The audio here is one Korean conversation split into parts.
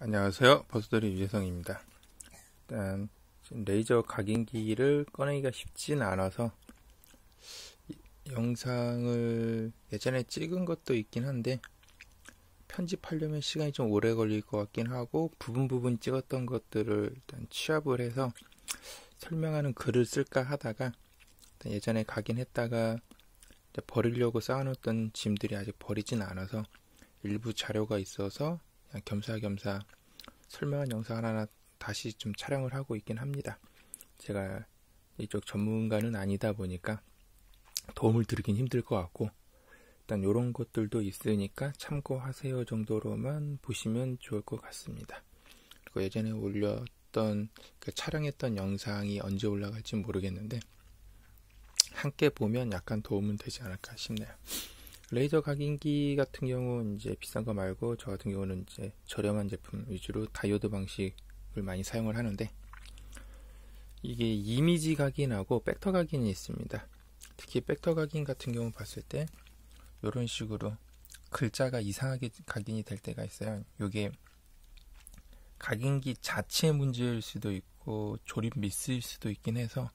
안녕하세요. 버스돌이 유재성입니다. 일단 레이저 각인기를 꺼내기가 쉽진 않아서 영상을 예전에 찍은 것도 있긴 한데 편집하려면 시간이 좀 오래 걸릴 것 같긴 하고 부분 찍었던 것들을 일단 취합을 해서 설명하는 글을 쓸까 하다가 예전에 각인했다가 버리려고 쌓아놓던 짐들이 아직 버리진 않아서 일부 자료가 있어서 그냥 겸사겸사 설명한 영상 하나 다시 좀 촬영을 하고 있긴 합니다. 제가 이쪽 전문가는 아니다 보니까 도움을 드리긴 힘들 것 같고 일단 이런 것들도 있으니까 참고하세요 정도로만 보시면 좋을 것 같습니다. 그리고 예전에 올렸던 촬영했던 영상이 언제 올라갈지 모르겠는데 함께 보면 약간 도움은 되지 않을까 싶네요. 레이저 각인기 같은 경우 이제 비싼 거 말고 저 같은 경우는 이제 저렴한 제품 위주로 다이오드 방식을 많이 사용을 하는데 이게 이미지 각인하고 벡터 각인이 있습니다. 특히 벡터 각인 같은 경우 봤을 때 이런 식으로 글자가 이상하게 각인이 될 때가 있어요. 이게 각인기 자체의 문제일 수도 있고 조립 미스일 수도 있긴 해서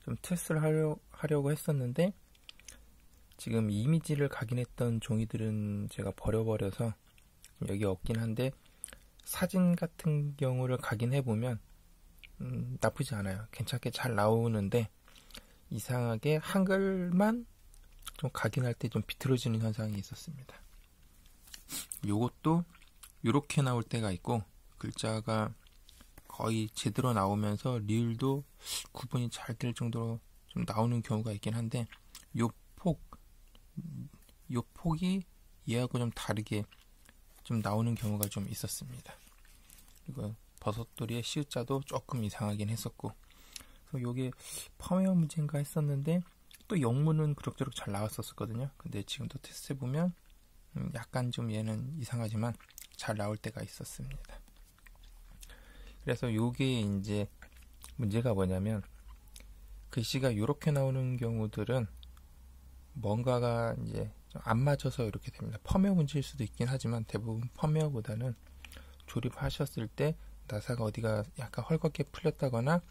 좀 테스트를 하려고 했었는데 지금 이미지를 각인했던 종이들은 제가 버려버려서 여기 없긴 한데 사진 같은 경우를 각인해보면 나쁘지 않아요. 괜찮게 잘 나오는데 이상하게 한글만 좀 각인할 때 좀 비틀어지는 현상이 있었습니다. 요것도 이렇게 나올 때가 있고 글자가 거의 제대로 나오면서 리을도 구분이 잘 될 정도로 좀 나오는 경우가 있긴 한데 요 폭이 얘하고 좀 다르게 좀 나오는 경우가 좀 있었습니다. 그리고 버섯돌이의 시읒자도 조금 이상하긴 했었고 그래서 요게 펌웨어 문제인가 했었는데 또 영문은 그럭저럭 잘 나왔었거든요. 근데 지금도 테스트해보면 약간 좀 얘는 이상하지만 잘 나올 때가 있었습니다. 그래서 요게 이제 문제가 뭐냐면 글씨가 이렇게 나오는 경우들은 뭔가가 이제 좀 안 맞아서 이렇게 됩니다. 펌웨어 문제일 수도 있긴 하지만 대부분 펌웨어보다는 조립하셨을 때 나사가 어디가 약간 헐겁게 풀렸다거나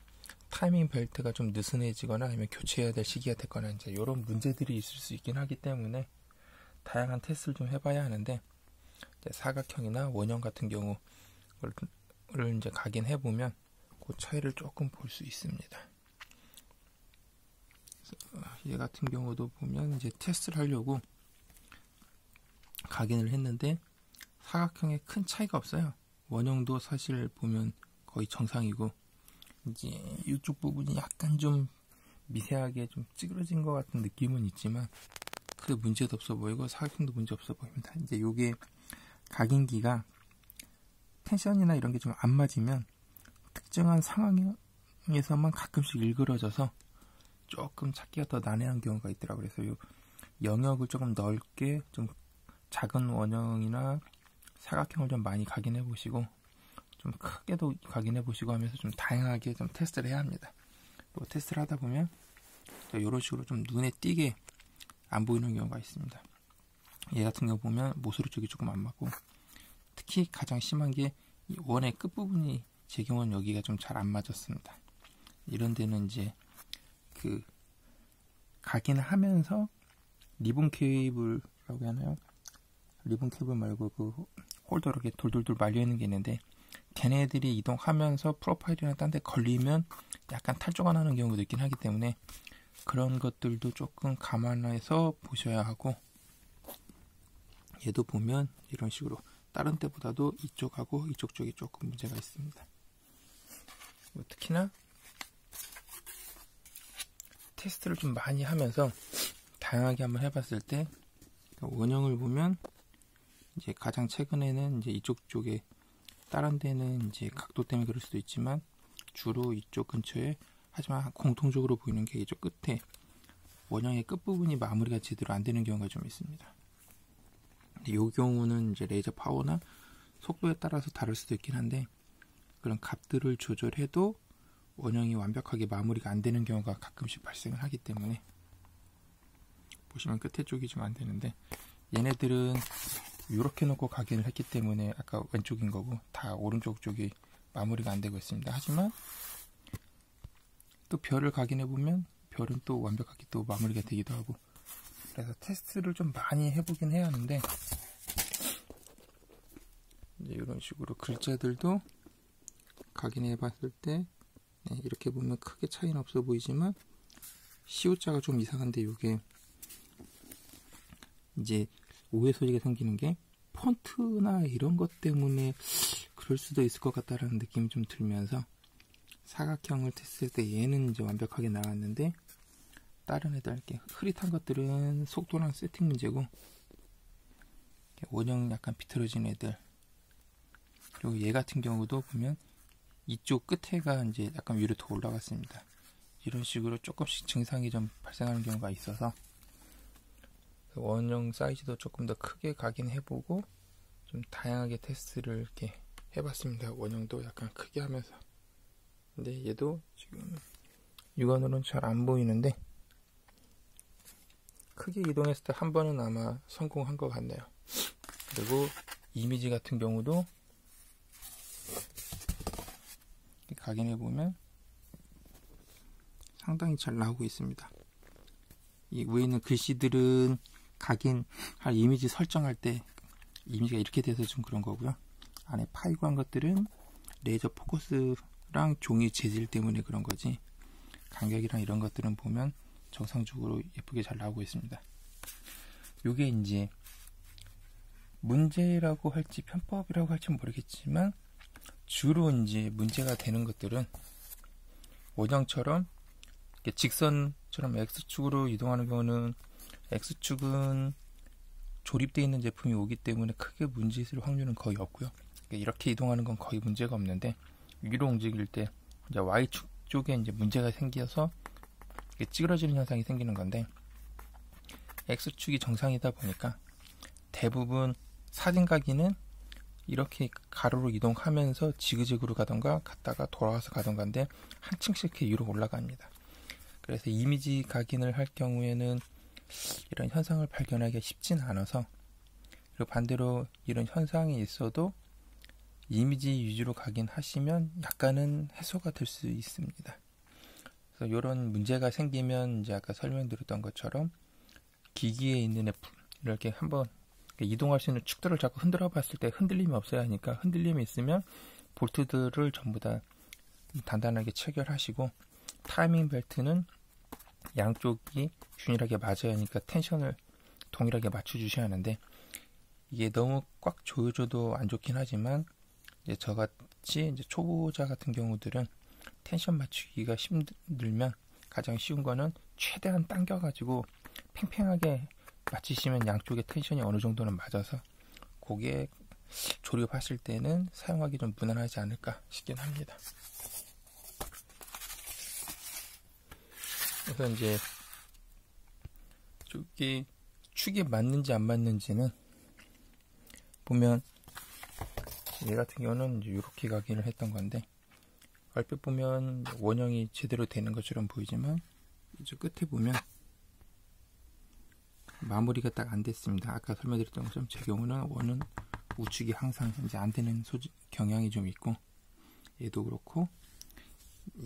타이밍 벨트가 좀 느슨해지거나 아니면 교체해야 될 시기가 됐거나 이제 이런 문제들이 있을 수 있긴 하기 때문에 다양한 테스트를 좀 해봐야 하는데 사각형이나 원형 같은 경우를 이제 각인해보면 그 차이를 조금 볼 수 있습니다. 얘 같은 경우도 보면 이제 테스트를 하려고 각인을 했는데 사각형에 큰 차이가 없어요. 원형도 사실 보면 거의 정상이고 이제 이쪽 부분이 약간 좀 미세하게 좀 찌그러진 것 같은 느낌은 있지만 크게 문제도 없어 보이고 사각형도 문제 없어 보입니다. 이제 요게 각인기가 텐션이나 이런 게 좀 안 맞으면 특정한 상황에서만 가끔씩 일그러져서 조금 찾기가 더 난해한 경우가 있더라고요. 그래서 요 영역을 조금 넓게 좀 작은 원형이나 사각형을 좀 많이 각인해 보시고 좀 크게도 각인해 보시고 하면서 좀 다양하게 좀 테스트를 해야 합니다. 또 테스트를 하다 보면 이런 식으로 좀 눈에 띄게 안 보이는 경우가 있습니다. 얘 같은 경우 보면 모서리 쪽이 조금 안 맞고 특히 가장 심한 게 이 원의 끝부분이 제 경우는 여기가 좀 잘 안 맞았습니다. 이런 데는 이제 그 각인을 하면서 리본 케이블이라고 하나요? 리본 케이블 말고 그 홀더 이렇게 돌돌돌 말려있는 게 있는데 걔네들이 이동하면서 프로파일이나 딴 데 걸리면 약간 탈조가 나는 경우도 있긴 하기 때문에 그런 것들도 조금 감안해서 보셔야 하고 얘도 보면 이런 식으로 다른 때보다도 이쪽하고 이쪽 쪽이 조금 문제가 있습니다. 특히나 테스트를 좀 많이 하면서 다양하게 한번 해봤을 때 원형을 보면 이제 가장 최근에는 이제 이쪽 쪽에 다른 데는 이제 각도 때문에 그럴 수도 있지만 주로 이쪽 근처에 하지만 공통적으로 보이는 게 이쪽 끝에 원형의 끝부분이 마무리가 제대로 안 되는 경우가 좀 있습니다. 이 경우는 이제 레이저 파워나 속도에 따라서 다를 수도 있긴 한데 그런 값들을 조절해도 원형이 완벽하게 마무리가 안 되는 경우가 가끔씩 발생을 하기 때문에 보시면 끝에 쪽이 좀 안 되는데 얘네들은 이렇게 놓고 각인을 했기 때문에 아까 왼쪽인 거고 다 오른쪽 쪽이 마무리가 안 되고 있습니다. 하지만 또 별을 각인해 보면 별은 또 완벽하게 또 마무리가 되기도 하고, 그래서 테스트를 좀 많이 해보긴 해야 하는데, 이제 이런 식으로 글자들도 각인해 봤을 때 이렇게 보면 크게 차이는 없어 보이지만 시옷자가 좀 이상한데, 이게 이제 오해 소지가 생기는 게 폰트나 이런 것 때문에 그럴 수도 있을 것 같다라는 느낌이 좀 들면서, 사각형을 테스트할 때 얘는 이제 완벽하게 나왔는데 다른 애들 이렇게 흐릿한 것들은 속도랑 세팅 문제고, 원형 약간 비틀어진 애들, 그리고 얘 같은 경우도 보면 이쪽 끝에가 이제 약간 위로 더 올라갔습니다. 이런 식으로 조금씩 증상이 좀 발생하는 경우가 있어서 원형 사이즈도 조금 더 크게 각인해보고 좀 다양하게 테스트를 이렇게 해봤습니다. 원형도 약간 크게 하면서. 근데 얘도 지금 육안으로는 잘 안 보이는데 크게 이동했을 때 한 번은 아마 성공한 것 같네요. 그리고 이미지 같은 경우도 각인해보면 상당히 잘 나오고 있습니다. 이 위에 있는 글씨들은 각인할 이미지 설정할 때 이미지가 이렇게 돼서 좀 그런 거고요. 안에 파이고 한 것들은 레이저 포커스랑 종이 재질 때문에 그런 거지, 간격이랑 이런 것들은 보면 정상적으로 예쁘게 잘 나오고 있습니다. 요게 이제 문제라고 할지 편법이라고 할지 모르겠지만, 주로 이제 문제가 되는 것들은 원형처럼 이렇게 직선처럼 X축으로 이동하는 경우는 X축은 조립되어 있는 제품이 오기 때문에 크게 문제 있을 확률은 거의 없고요. 이렇게 이동하는 건 거의 문제가 없는데, 위로 움직일 때 이제 Y축 쪽에 이제 문제가 생겨서 찌그러지는 현상이 생기는 건데, X축이 정상이다 보니까 대부분 사진 각인은 이렇게 가로로 이동하면서 지그재그로 가던가 갔다가 돌아와서 가던가인데 한 층씩 이렇게 위로 올라갑니다. 그래서 이미지 각인을 할 경우에는 이런 현상을 발견하기가 쉽진 않아서, 그리고 반대로 이런 현상이 있어도 이미지 위주로 각인하시면 약간은 해소가 될 수 있습니다. 그래서 이런 문제가 생기면 이제 아까 설명드렸던 것처럼 기기에 있는 애플 이렇게 한번 이동할 수 있는 축들을 자꾸 흔들어 봤을 때 흔들림이 없어야 하니까, 흔들림이 있으면 볼트들을 전부 다 단단하게 체결하시고, 타이밍 벨트는 양쪽이 균일하게 맞아야 하니까 텐션을 동일하게 맞춰 주셔야 하는데, 이게 너무 꽉 조여줘도 안 좋긴 하지만 이제 저같이 이제 초보자 같은 경우들은 텐션 맞추기가 힘들면 가장 쉬운 거는 최대한 당겨가지고 팽팽하게 맞추시면 양쪽의 텐션이 어느 정도는 맞아서 그게 조립하실 때는 사용하기 좀 무난하지 않을까 싶긴 합니다. 그래서 이제 저기 축이 맞는지 안 맞는지는 보면 얘 같은 경우는 이제 이렇게 각인을 했던 건데, 얼핏 보면 원형이 제대로 되는 것처럼 보이지만 이제 끝에 보면 마무리가 딱 안 됐습니다. 아까 설명드렸던 것처럼 제 경우는 원은 우측이 항상 이제 안 되는 경향이 좀 있고, 얘도 그렇고,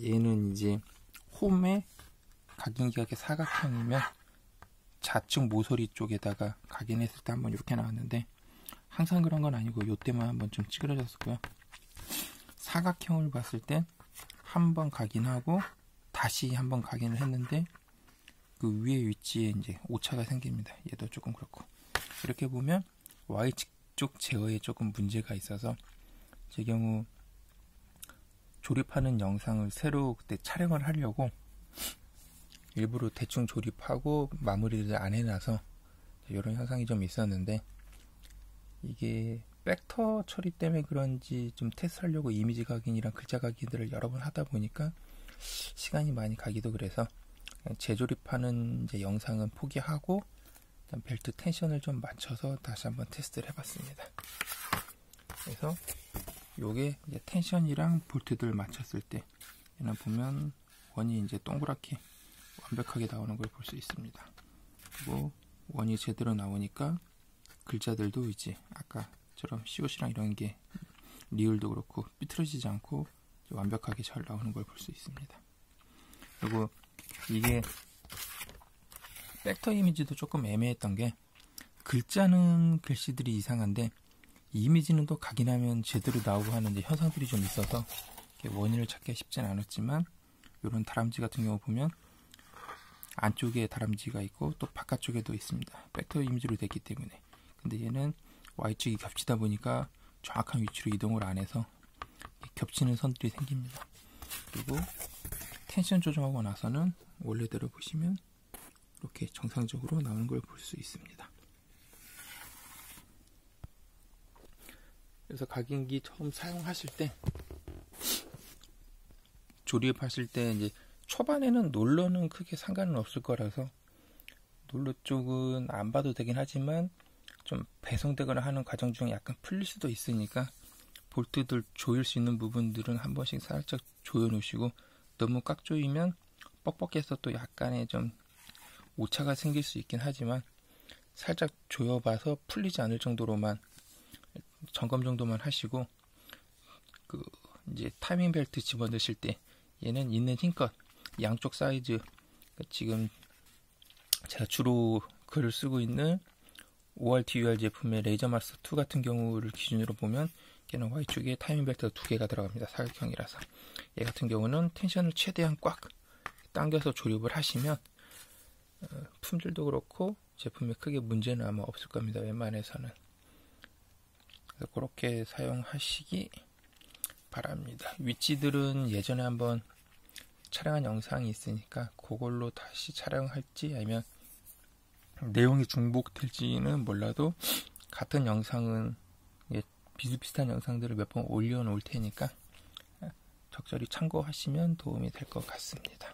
얘는 이제 홈에 각인기가 이렇게 사각형이면 좌측 모서리 쪽에다가 각인했을 때 한번 이렇게 나왔는데, 항상 그런 건 아니고 요때만 한번 좀 찌그러졌었고요. 사각형을 봤을 땐 한번 각인하고 다시 한번 각인을 했는데 그 위에 위치에 이제 오차가 생깁니다. 얘도 조금 그렇고, 이렇게 보면 Y축 제어에 조금 문제가 있어서 제 경우 조립하는 영상을 새로 그때 촬영을 하려고 일부러 대충 조립하고 마무리를 안 해놔서 이런 현상이 좀 있었는데, 이게 벡터 처리 때문에 그런지 좀 테스트하려고 이미지 각인이랑 글자 각인들을 여러 번 하다 보니까 시간이 많이 가기도, 그래서 재조립하는 이제 영상은 포기하고 일단 벨트 텐션을 좀 맞춰서 다시 한번 테스트를 해봤습니다. 그래서 요게 이제 텐션이랑 볼트들 맞췄을 때 얘는 보면 원이 이제 동그랗게 완벽하게 나오는 걸 볼 수 있습니다. 그리고 원이 제대로 나오니까 글자들도 이제 아까처럼 시옷이랑 이런 게 리을도 그렇고 삐뚤어지지 않고 완벽하게 잘 나오는 걸 볼 수 있습니다. 그리고 이게 벡터 이미지도 조금 애매했던 게 글자는 글씨들이 이상한데 이미지는 또 각인하면 제대로 나오고 하는 이제 현상들이 좀 있어서 원인을 찾기가 쉽진 않았지만 이런 다람쥐 같은 경우 보면 안쪽에 다람쥐가 있고 또 바깥쪽에도 있습니다. 벡터 이미지로 됐기 때문에. 근데 얘는 Y축이 겹치다 보니까 정확한 위치로 이동을 안 해서 겹치는 선들이 생깁니다. 그리고 텐션 조정하고 나서는 원래대로 보시면 이렇게 정상적으로 나오는 걸 볼 수 있습니다. 그래서 각인기 처음 사용하실 때 조립하실 때 이제 초반에는 롤러는 크게 상관은 없을 거라서 롤러 쪽은 안 봐도 되긴 하지만 좀 배송되거나 하는 과정 중에 약간 풀릴 수도 있으니까 볼트들 조일 수 있는 부분들은 한 번씩 살짝 조여 놓으시고 너무 꽉 조이면 뻑뻑해서 또 약간의 좀 오차가 생길 수 있긴 하지만 살짝 조여봐서 풀리지 않을 정도로만 점검 정도만 하시고 이제 타이밍 벨트 집어넣으실 때 얘는 있는 힘껏 양쪽 사이즈 지금 제가 주로 글을 쓰고 있는 ORTUR 제품의 레이저마스터 2 같은 경우를 기준으로 보면 얘는 Y축에 타이밍 벨트가 2개가 들어갑니다. 사각형이라서 얘 같은 경우는 텐션을 최대한 꽉 당겨서 조립을 하시면 품질도 그렇고 제품에 크게 문제는 아마 없을 겁니다. 웬만해서는. 그래서 그렇게 사용하시기 바랍니다. 위치들은 예전에 한번 촬영한 영상이 있으니까 그걸로 다시 촬영할지 아니면 내용이 중복될지는 몰라도 같은 영상은 비슷비슷한 영상들을 몇 번 올려놓을 테니까 적절히 참고하시면 도움이 될 것 같습니다.